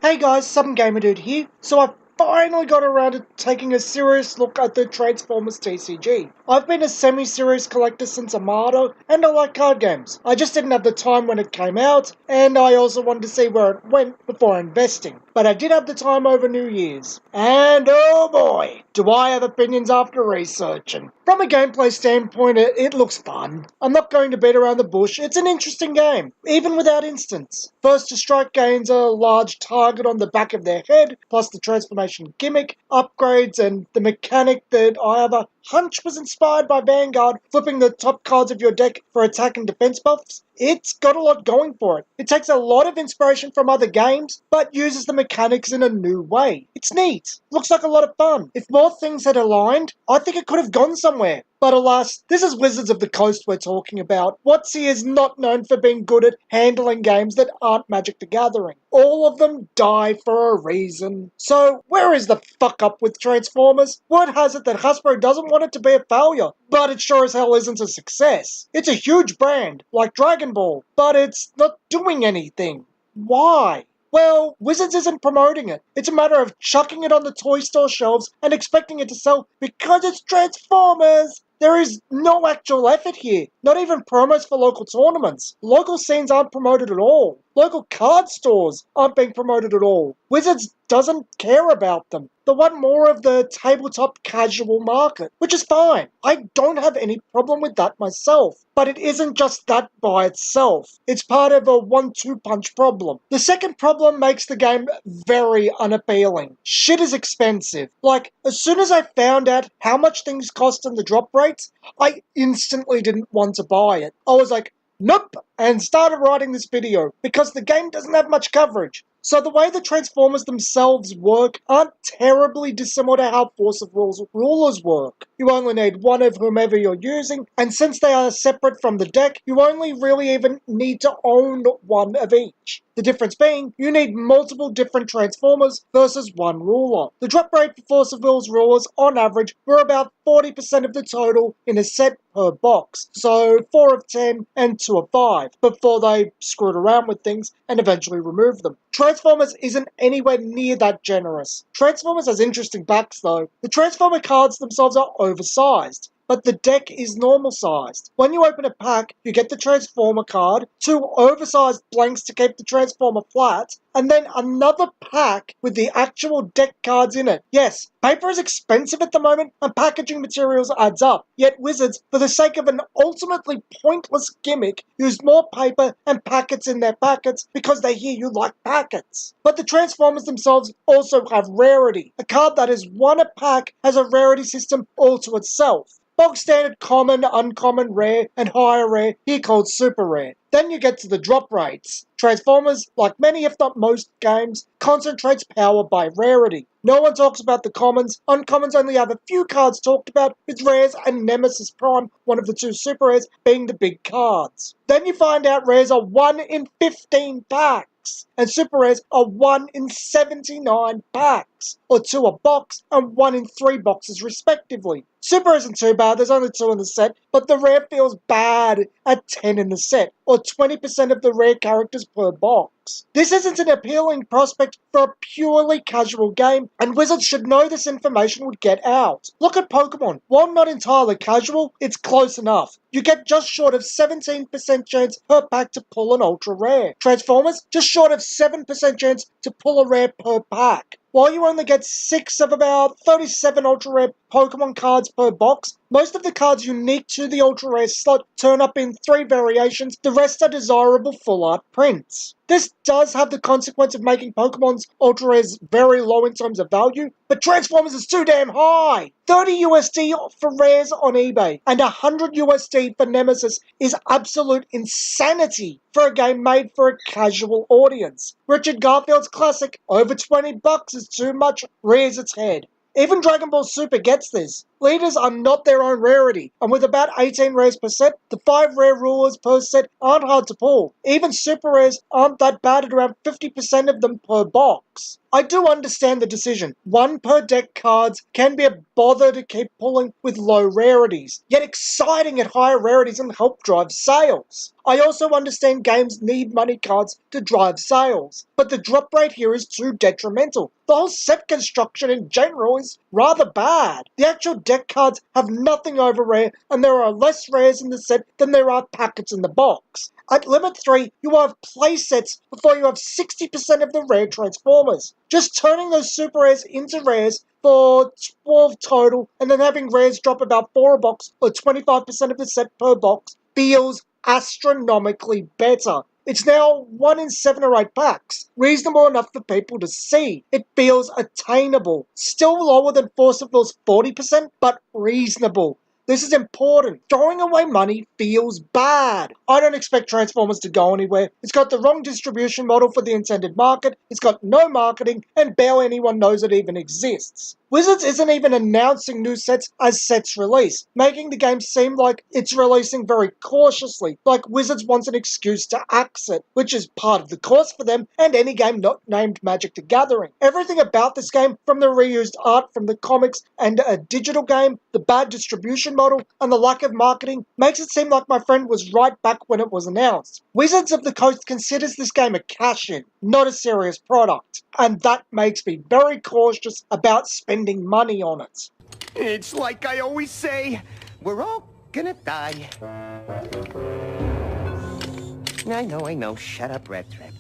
Hey guys, some Gamer Dude here. So I finally got around to taking a serious look at the Transformers TCG. I've been a semi-serious collector since Armada, and I like card games. I just didn't have the time when it came out, and I also wanted to see where it went before investing. But I did have the time over New Year's. And oh boy, do I have opinions after researching. From a gameplay standpoint, it looks fun. I'm not going to beat around the bush. It's an interesting game, even without instants. First to strike gains a large target on the back of their head, plus the transformation gimmick, upgrades, and the mechanic that I have a hunch was inspired by Vanguard, flipping the top cards of your deck for attack and defense buffs. It's got a lot going for it. It takes a lot of inspiration from other games, but uses the mechanics in a new way. It's neat. Looks like a lot of fun. If more things had aligned, I think it could have gone somewhere. But alas, this is Wizards of the Coast we're talking about. WotC is not known for being good at handling games that aren't Magic the Gathering. All of them die for a reason. So, where is the fuck up with Transformers? Word has it that Hasbro doesn't want it to be a failure, but it sure as hell isn't a success. It's a huge brand, like Dragon Ball, but it's not doing anything. Why? Well, Wizards isn't promoting it. It's a matter of chucking it on the toy store shelves and expecting it to sell because it's Transformers. There is no actual effort here, not even promos for local tournaments. Local scenes aren't promoted at all. Local card stores aren't being promoted at all. Wizards doesn't care about them. They want more of the tabletop casual market, which is fine. I don't have any problem with that myself. But it isn't just that by itself. It's part of a 1-2 punch problem. The second problem makes the game very unappealing. Shit is expensive. Like, as soon as I found out how much things cost and the drop rates, I instantly didn't want to buy it. I was like, nope, and started writing this video because the game doesn't have much coverage. So the way the Transformers themselves work aren't terribly dissimilar to how Force of Rulers work. You only need one of whomever you're using, and since they are separate from the deck, you only really even need to own one of each. The difference being, you need multiple different Transformers versus one ruler. The drop rate for Force of Will's rulers, on average, were about 40% of the total in a set per box. So 4 of 10 and 2 of 5, before they screwed around with things and eventually removed them. Transformers isn't anywhere near that generous. Transformers has interesting backs though. The Transformer cards themselves are oversized, but the deck is normal sized. When you open a pack, you get the Transformer card, 2 oversized blanks to keep the Transformer flat, and then another pack with the actual deck cards in it. Yes, paper is expensive at the moment, and packaging materials adds up. Yet Wizards, for the sake of an ultimately pointless gimmick, use more paper and packets in their packets because they hear you like packets. But the Transformers themselves also have rarity. A card that is 1 a pack has a rarity system all to itself. Bog standard common, uncommon, rare, and higher rare, here called super rare. Then you get to the drop rates. Transformers, like many if not most games, concentrates power by rarity. No one talks about the commons. Uncommons only have a few cards talked about, with rares and Nemesis Prime, one of the 2 super rares, being the big cards. Then you find out rares are 1 in 15 packs, and super rares are 1 in 79 packs, or 2 a box and 1 in 3 boxes respectively. Super isn't too bad, there's only 2 in the set, but the rare feels bad at 10 in the set, or 20% of the rare characters per box. This isn't an appealing prospect for a purely casual game, and Wizards should know this information would get out. Look at Pokemon. While not entirely casual, it's close enough. You get just short of 17% chance per pack to pull an ultra rare. Transformers, just short of 7% chance to pull a rare per pack. While you only get 6 of about 37 ultra rare Pokemon cards per box, most of the cards unique to the ultra rare slot turn up in 3 variations, the rest are desirable full art prints. This does have the consequence of making Pokemon's ultra rares very low in terms of value, but Transformers is too damn high! 30 USD for rares on eBay and 100 USD for Nemesis is absolute insanity for a game made for a casual audience. Richard Garfield's classic, over $20 is too much, rears its head. Even Dragon Ball Super gets this. Leaders are not their own rarity, and with about 18 rares per set, the 5 rare rulers per set aren't hard to pull. Even super rares aren't that bad at around 50% of them per box. I do understand the decision. 1 per deck cards can be a bother to keep pulling with low rarities, yet exciting at higher rarities and help drive sales. I also understand games need money cards to drive sales, but the drop rate here is too detrimental. The whole set construction in general is rather bad. The actual deck cards have nothing over rare, and there are less rares in the set than there are packets in the box. At limit 3, you will have playsets before you have 60% of the rare transformers. Just turning those super rares into rares for 12 total, and then having rares drop about 4 a box, or 25% of the set per box, feels astronomically better. It's now 1 in 7 or 8 packs, reasonable enough for people to see. It feels attainable. Still lower than Force of Will's 40%, but reasonable. This is important. Throwing away money feels bad. I don't expect Transformers to go anywhere. It's got the wrong distribution model for the intended market, it's got no marketing, and barely anyone knows it even exists. Wizards isn't even announcing new sets as sets release, making the game seem like it's releasing very cautiously, like Wizards wants an excuse to axe it, which is part of the course for them and any game not named Magic the Gathering. Everything about this game, from the reused art from the comics and a digital game, the bad distribution model, and the lack of marketing, makes it seem like my friend was right back when it was announced. Wizards of the Coast considers this game a cash-in, not a serious product, and that makes me very cautious about spending money on it. It's like I always say, we're all gonna die. I know, shut up, Red Thread.